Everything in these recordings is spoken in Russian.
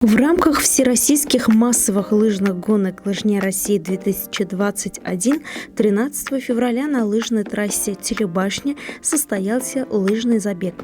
В рамках всероссийских массовых лыжных гонок «Лыжня России-2021» 13 февраля на лыжной трассе Телебашня состоялся лыжный забег.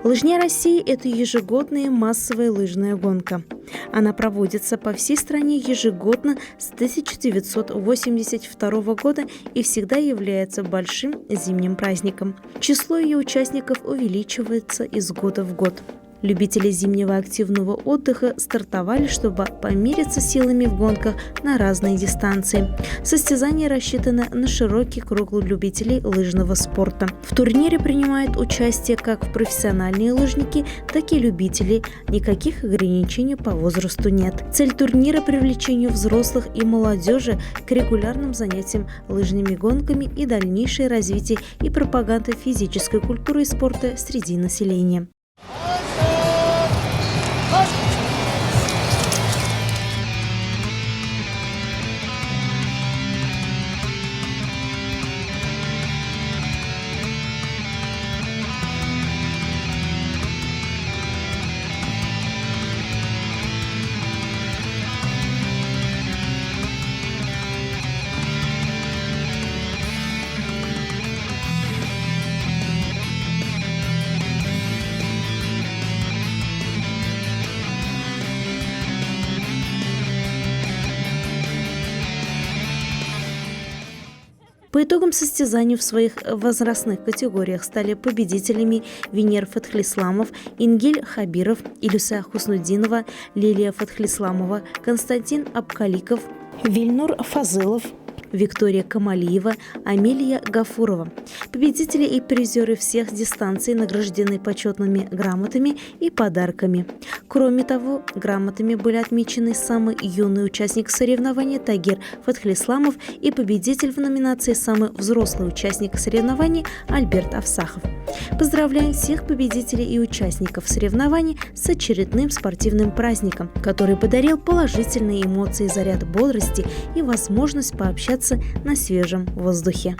«Лыжня России» – это ежегодная массовая лыжная гонка. Она проводится по всей стране ежегодно с 1982 года и всегда является большим зимним праздником. Число ее участников увеличивается из года в год. Любители зимнего активного отдыха стартовали, чтобы помериться силами в гонках на разные дистанции. Состязание рассчитано на широкий круг любителей лыжного спорта. В турнире принимают участие как профессиональные лыжники, так и любители. Никаких ограничений по возрасту нет. Цель турнира – привлечение взрослых и молодежи к регулярным занятиям лыжными гонками и дальнейшее развитие и пропаганда физической культуры и спорта среди населения. По итогам состязаний в своих возрастных категориях стали победителями Венер Фатхлисламов, Ингиль Хабиров, Илюса Хуснудинова, Лилия Фатхлисламова, Константин Абкаликов, Вильнур Фазылов, Виктория Камалиева, Амелия Гафурова. Победители и призеры всех дистанций награждены почетными грамотами и подарками. Кроме того, грамотами были отмечены самый юный участник соревнований Тагир Фатхлисламов и победитель в номинации «Самый взрослый участник соревнований» Альберт Авсахов. Поздравляем всех победителей и участников соревнований с очередным спортивным праздником, который подарил положительные эмоции, заряд бодрости и возможность пообщаться на свежем воздухе.